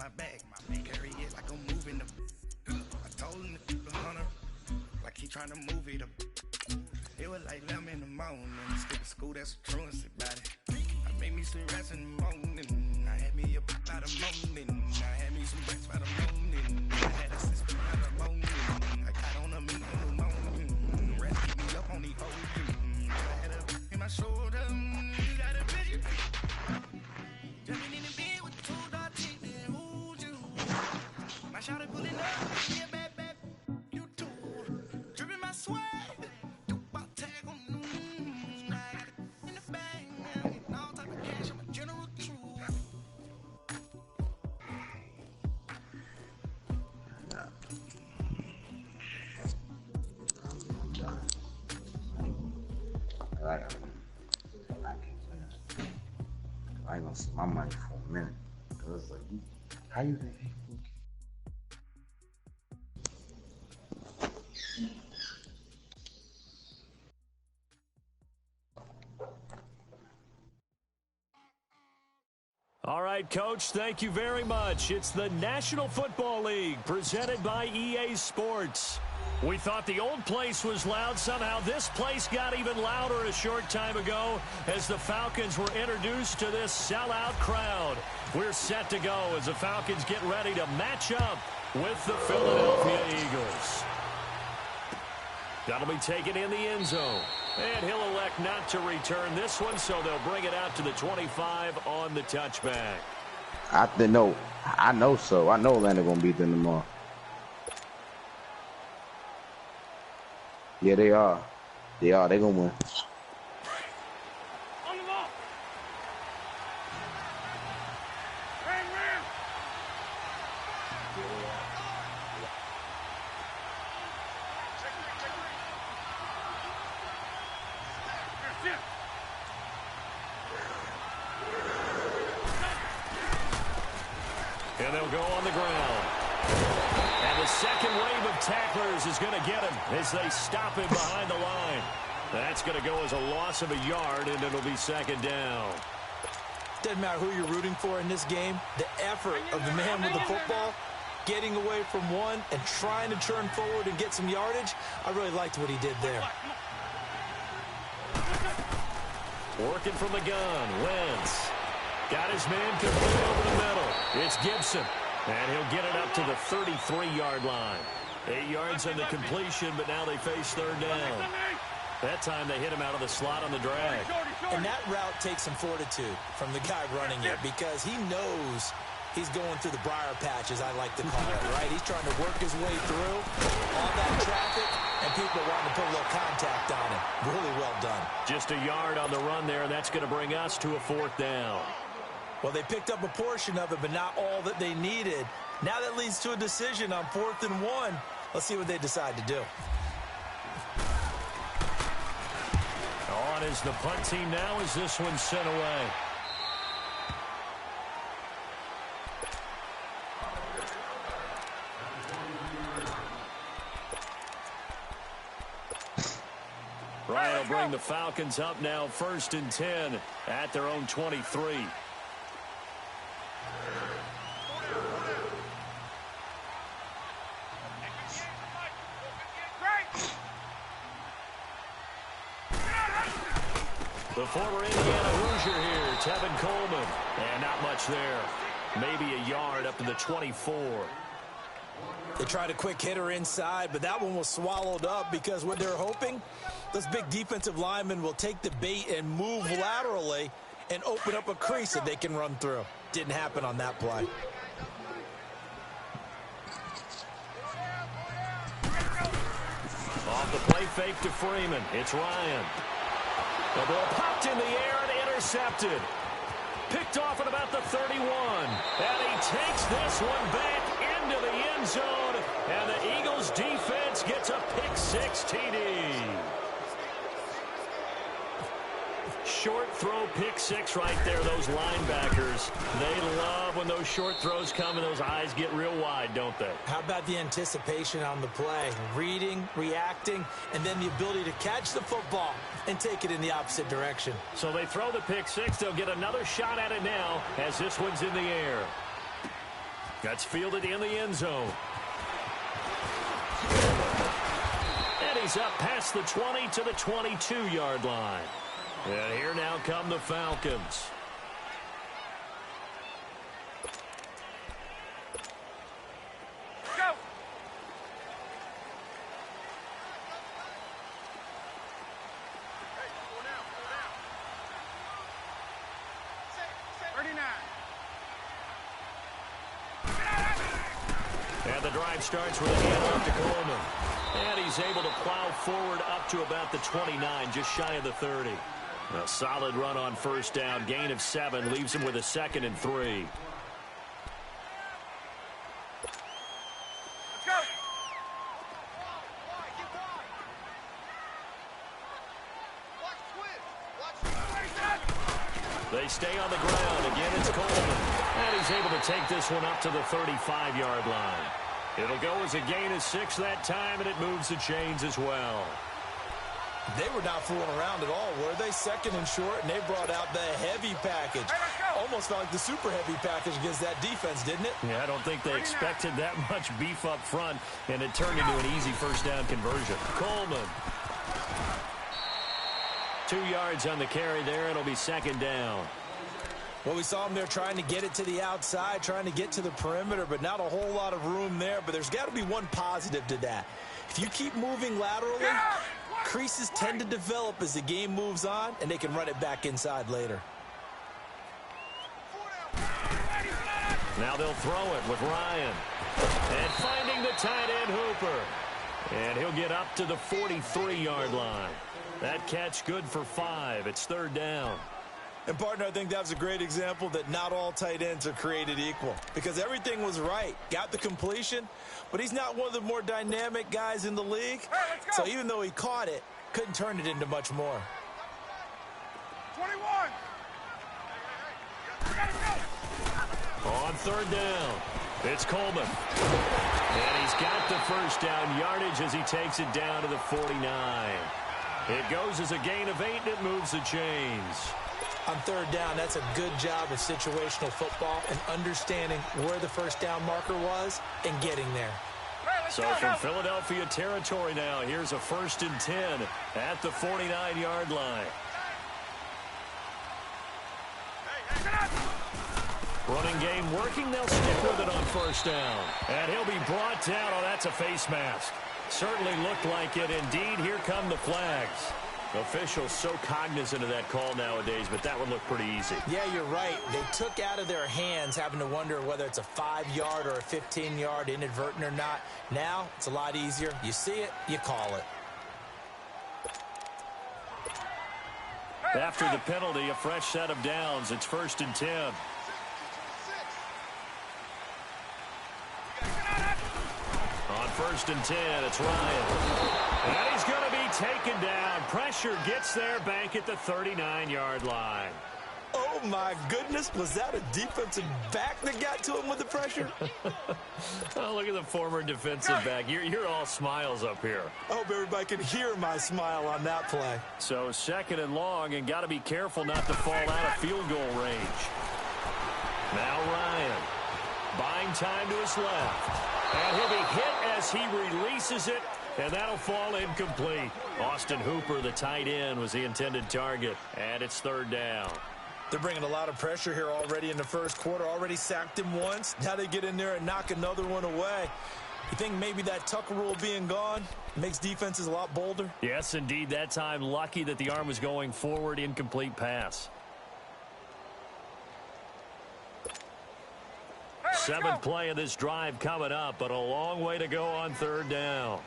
my back. Carry it like I'm moving the. I told him to keep a hunter, like he trying to move it up. It was like 11 in the morning. Skip school, that's a truancy about it. I made me some rest in the morning. I had me up by the morning. I had me some rest by the morning. I had a sister by the morning. I got on a meat in the morning. Rest keep me up on the old. I had a in my shoulder. Got a vision. Jumping in the bed with the 2 dot teeth. Who's you? My shawty pulling up. Yeah, bad. You too. Dripping my sweat. I ain't gonna see my money for a minute. Cause it's like, how you think he All right, Coach, thank you very much. It's the National Football League presented by EA Sports. We thought the old place was loud. Somehow this place got even louder a short time ago as the Falcons were introduced to this sellout crowd. We're set to go as the Falcons get ready to match up with the Philadelphia Eagles. That'll be taken in the end zone. And he'll elect not to return this one, so they'll bring it out to the 25 on the touchback. I know so. I know Atlanta gonna beat them tomorrow. Yeah, they are. They gonna win. On the ball. And they'll go on the ground. And the second wave of tacklers is going to get him as they stop him behind the line. That's going to go as a loss of a yard, and it'll be second down. Doesn't matter who you're rooting for in this game. The effort of the man with the football, getting away from one and trying to turn forward and get some yardage, I really liked what he did there. Working from the gun, Wentz. Got his man complete over the middle. It's Gibson. And he'll get it up to the 33-yard line. 8 yards on the completion, but now they face third down. That time they hit him out of the slot on the drag. And that route takes some fortitude from the guy running it because he knows he's going through the briar patch, as I like to call it, right? He's trying to work his way through all that traffic, and people are wanting to put a little contact on him. Really well done. Just a yard on the run there, and that's going to bring us to a fourth down. Well, they picked up a portion of it, but not all that they needed. Now that leads to a decision on 4th and 1. Let's see what they decide to do. On is the punt team now as this one's sent away. Ryan will bring the Falcons up now 1st and 10 at their own 23. The former Indiana Hoosier here, Tevin Coleman. And not much there. Maybe a yard up to the 24. They tried a quick hitter inside, but that one was swallowed up because what they're hoping, those big defensive linemen will take the bait and move laterally and open up a crease that they can run through. Didn't happen on that play. Off the play fake to Freeman. It's Ryan. The ball popped in the air and intercepted. Picked off at about the 31. And he takes this one back into the end zone. And the Eagles defense gets a pick-6 TD. Short throw pick-6 right there, those linebackers. They love when those short throws come and those eyes get real wide, don't they? How about the anticipation on the play? Reading, reacting, and then the ability to catch the football and take it in the opposite direction. So they throw the pick-6. They'll get another shot at it now as this one's in the air. That's fielded in the end zone. And he's up past the 20 to the 22-yard line. And here now come the Falcons. Go! Hey, pull down. 39. And the drive starts with a handoff to Coleman. And he's able to plow forward up to about the 29, just shy of the 30. A solid run on first down. Gain of 7 leaves him with a 2nd and 3. Let's go! They stay on the ground. Again, it's Coleman. And he's able to take this one up to the 35-yard line. It'll go as a gain of 6 that time, and it moves the chains as well. They were not fooling around at all, were they? 2nd and short, and they brought out the heavy package. Almost felt like the super heavy package against that defense, didn't it? Yeah, I don't think they expected that much beef up front, and it turned into an easy first down conversion. Coleman. 2 yards on the carry there. It'll be 2nd down. Well, we saw him there trying to get it to the outside, trying to get to the perimeter, but not a whole lot of room there. But there's got to be one positive to that. If you keep moving laterally, creases tend to develop as the game moves on, and they can run it back inside later. Now they'll throw it with Ryan. And finding the tight end Hooper. And he'll get up to the 43-yard line. That catch good for 5. It's 3rd down. And, partner, I think that was a great example that not all tight ends are created equal. Because everything was right. Got the completion, but he's not one of the more dynamic guys in the league. Hey, let's go. So even though he caught it, couldn't turn it into much more. 21. On 3rd down, it's Coleman. And he's got the first down yardage as he takes it down to the 49. It goes as a gain of 8, and it moves the chains. On 3rd down, that's a good job of situational football and understanding where the first down marker was and getting there. So from Philadelphia territory now, here's a 1st and 10 at the 49-yard line. Running game working. They'll stick with it on first down. And he'll be brought down. Oh, that's a face mask. Certainly looked like it. Indeed, here come the flags. Officials so cognizant of that call nowadays, but that would look pretty easy. Yeah, you're right. They took out of their hands having to wonder whether it's a 5-yard or a 15-yard inadvertent or not. Now, it's a lot easier. You see it, you call it. After the penalty, a fresh set of downs. It's 1st and 10. On 1st and 10, it's Ryan. And he's going to be taken down. Pressure gets there, bank at the 39-yard line. Oh, my goodness. Was that a defensive back that got to him with the pressure? Oh, look at the former defensive back. You're all smiles up here. I hope everybody can hear my smile on that play. So 2nd and long, and got to be careful not to fall out of field goal range. Now Ryan. Buying time to his left. And he'll be hit as he releases it, and that'll fall incomplete. Austin Hooper, the tight end, was the intended target, and it's 3rd down. They're bringing a lot of pressure here already in the first quarter. Already sacked him once. Now they get in there and knock another one away. You think maybe that Tucker rule being gone makes defenses a lot bolder? Yes, indeed. That time, lucky that the arm was going forward. Incomplete pass. 7th play of this drive coming up, but a long way to go on 3rd down.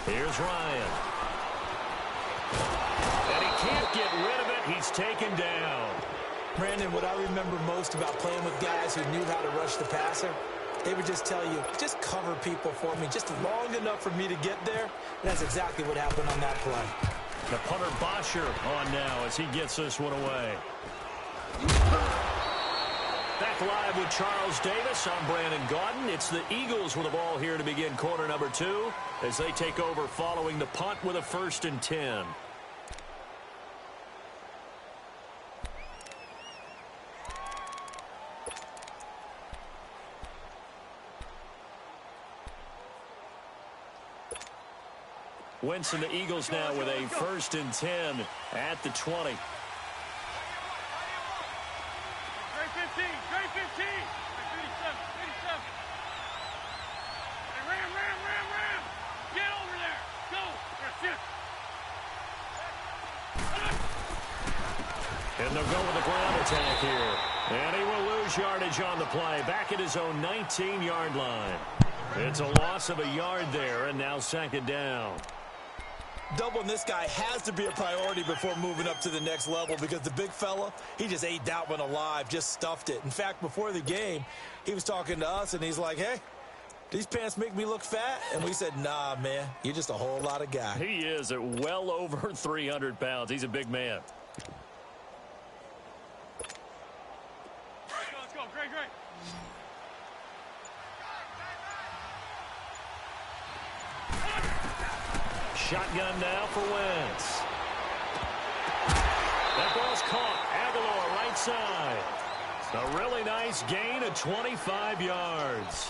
Here's Ryan. And he can't get rid of it. He's taken down. Brandon, what I remember most about playing with guys who knew how to rush the passer, they would just tell you, just cover people for me, just long enough for me to get there. And that's exactly what happened on that play. The punter Bosher on now as he gets this one away. Back live with Charles Davis. I'm Brandon Gaudin. It's the Eagles with the ball here to begin quarter number 2 as they take over following the punt with a 1st and 10. Wentz and the Eagles now with a 1st and 10 at the 20. Trey 15, Trey 15. 37, 37. Hey, Ram. Get over there. Go. That's it. And they'll go with a ground attack here. And he will lose yardage on the play. Back at his own 19-yard line. It's a loss of a yard there, and now 2nd down. Doubling this guy has to be a priority before moving up to the next level because the big fella, he just ate that one alive, just stuffed it. In fact, before the game, he was talking to us, and he's like, hey, these pants make me look fat? And we said, nah, man, you're just a whole lot of guy. He is at well over 300 pounds. He's a big man. Let's go. Great. Shotgun now for Wentz. That ball's caught. Aguilar right side. A really nice gain of 25 yards.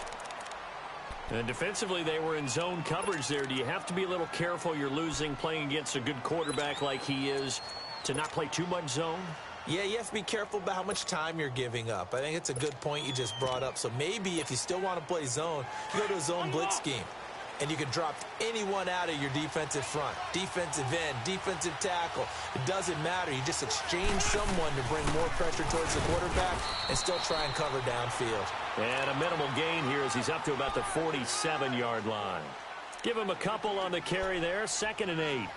And defensively, they were in zone coverage there. Do you have to be a little careful? You're losing playing against a good quarterback like he is to not play too much zone? Yeah, you have to be careful about how much time you're giving up. I think it's a good point you just brought up. So maybe if you still want to play zone, you go to a zone blitz scheme. And you can drop anyone out of your defensive front, defensive end, defensive tackle. It doesn't matter. You just exchange someone to bring more pressure towards the quarterback and still try and cover downfield. And a minimal gain here as he's up to about the 47-yard line. Give him a couple on the carry there, 2nd and 8.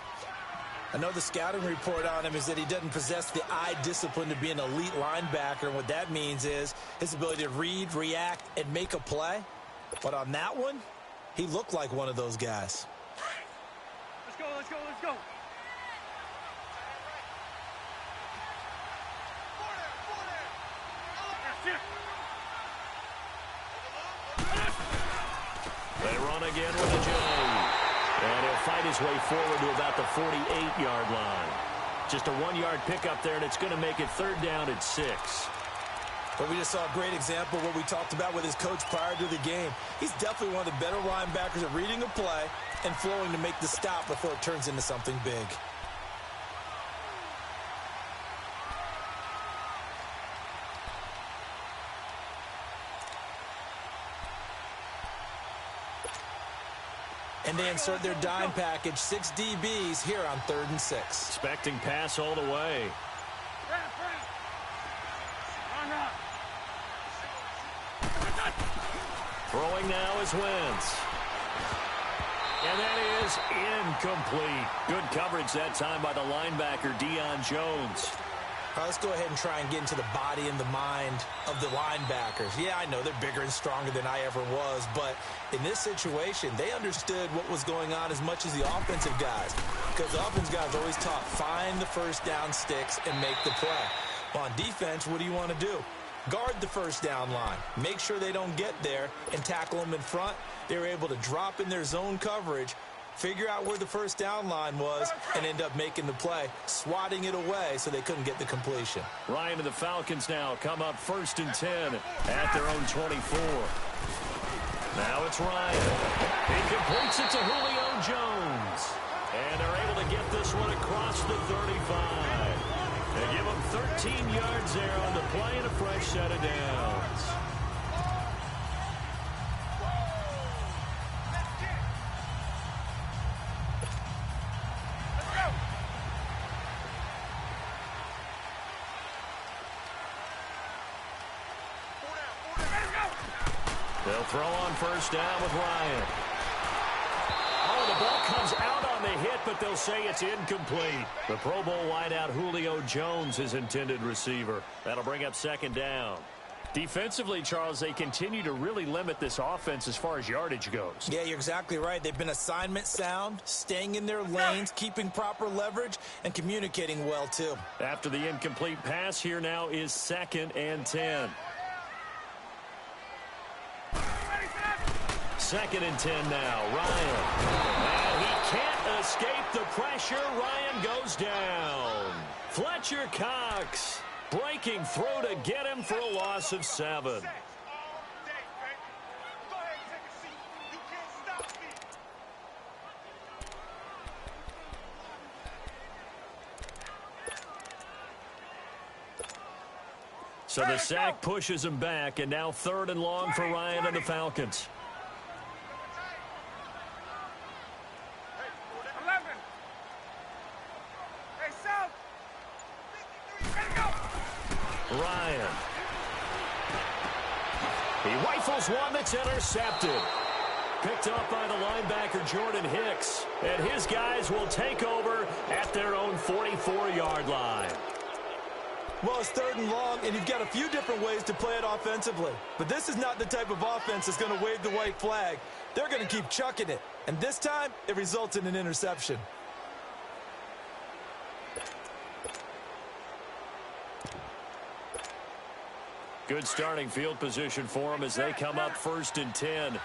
I know the scouting report on him is that he doesn't possess the eye discipline to be an elite linebacker. And what that means is his ability to read, react, and make a play. But on that one, he looked like one of those guys. Let's go. They run again with a J. And he'll fight his way forward to about the 48-yard line. Just a 1-yard pickup there, and it's going to make it 3rd down at 6. But we just saw a great example of what we talked about with his coach prior to the game. He's definitely one of the better linebackers at reading a play and flowing to make the stop before it turns into something big. And they insert their dime package, 6 DBs here on 3rd and 6. Expecting pass all the way. Throwing now is Wentz. And that is incomplete. Good coverage that time by the linebacker, Deion Jones. All right, let's go ahead and try and get into the body and the mind of the linebackers. Yeah, I know they're bigger and stronger than I ever was, but in this situation, they understood what was going on as much as the offensive guys. Because the offensive guys always taught, find the first down sticks and make the play. Well, on defense, what do you want to do? Guard the first down line. Make sure they don't get there and tackle them in front. They were able to drop in their zone coverage, figure out where the first down line was, and end up making the play, swatting it away so they couldn't get the completion. Ryan and the Falcons now come up 1st and 10 at their own 24. Now it's Ryan. He completes it to Julio Jones. And they're able to get this one across the 35. They give him 13 yards there on the play and a fresh set of downs. They'll throw on first down with Ryan. Oh, the ball comes out on the hit, but they'll say it's incomplete. The Pro Bowl wideout Julio Jones, his intended receiver. That'll bring up 2nd down. Defensively, Charles, they continue to really limit this offense as far as yardage goes. Yeah, you're exactly right. They've been assignment sound, staying in their lanes, keeping proper leverage, and communicating well, too. After the incomplete pass, here now is 2nd and 10. 2nd and 10 now. Ryan. And he can't escape the pressure. Ryan goes down. Fletcher Cox breaking through to get him for a loss of 7. So the sack pushes him back, and now 3rd and long for Ryan and the Falcons. 11. Hey, South. Ready to go. Ryan. He rifles one that's intercepted. Picked up by the linebacker, Jordan Hicks. And his guys will take over at their own 44-yard line. Well, it's 3rd and long, and you've got a few different ways to play it offensively. But this is not the type of offense that's going to wave the white flag. They're going to keep chucking it. And this time, it results in an interception. Good starting field position for them as they come up 1st and 10.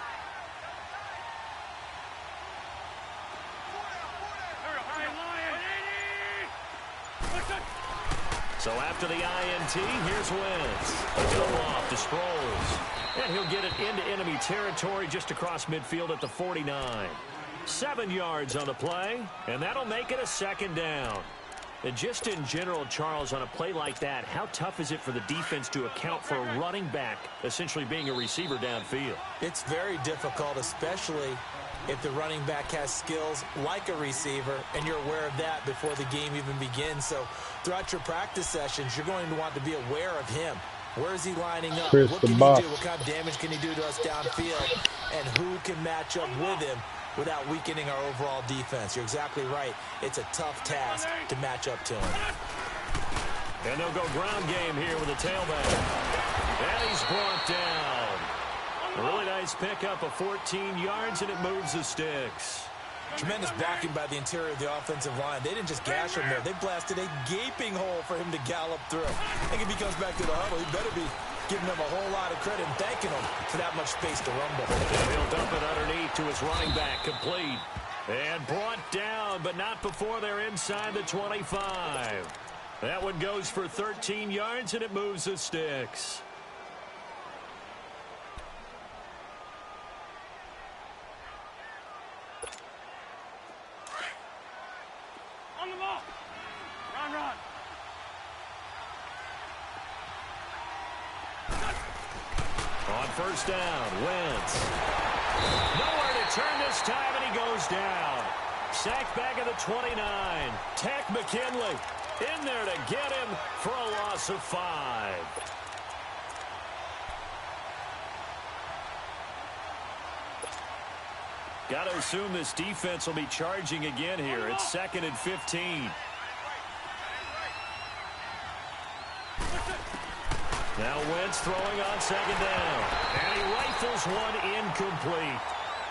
So after the INT, here's Wentz. A go off to Sproles. And he'll get it into enemy territory just across midfield at the 49. 7 yards on the play, and that'll make it a 2nd down. And just in general, Charles, on a play like that, how tough is it for the defense to account for a running back essentially being a receiver downfield? It's very difficult, especially if the running back has skills like a receiver, and you're aware of that before the game even begins. So throughout your practice sessions, you're going to want to be aware of him. Where is he lining up? What can he do? What kind of damage can he do to us downfield? And who can match up with him without weakening our overall defense? You're exactly right. It's a tough task to match up to him. And they'll go ground game here with a tailback. And he's brought down. A really nice pickup of 14 yards, and it moves the sticks. Tremendous blocking by the interior of the offensive line. They didn't just gash him there. They blasted a gaping hole for him to gallop through. I think if he comes back to the huddle, he better be giving them a whole lot of credit and thanking them for that much space to rumble. And he'll dump it underneath to his running back, complete. And brought down, but not before they're inside the 25. That one goes for 13 yards, and it moves the sticks. On the ball. Run. On 1st down, Wentz. Nowhere to turn this time, and he goes down. Sacked back at the 29. Tack McKinley in there to get him for a loss of 5. Got to assume this defense will be charging again here. It's 2nd and 15. Now Wentz throwing on 2nd down. And he rifles one incomplete.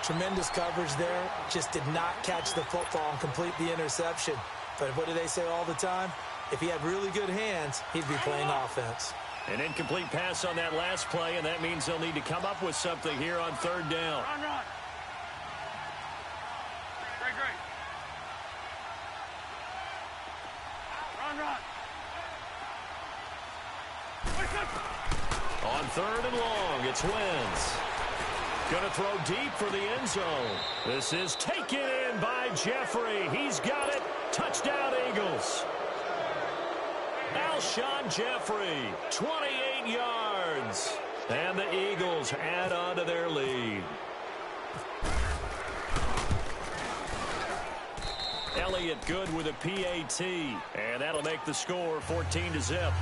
Tremendous coverage there. Just did not catch the football and complete the interception. But what do they say all the time? If he had really good hands, he'd be playing offense. An incomplete pass on that last play, and that means they'll need to come up with something here on 3rd down. Run. Great. Run. On 3rd and long, it's Wentz. Going to throw deep for the end zone. This is taken in by Jeffrey. He's got it. Touchdown, Eagles. Alshon Jeffrey, 28 yards. And the Eagles add on to their lead. Elliott good with a PAT. And that'll make the score 14-0.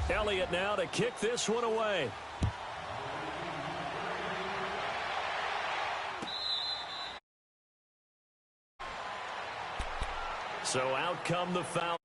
Elliott now to kick this one away. So out come the foul.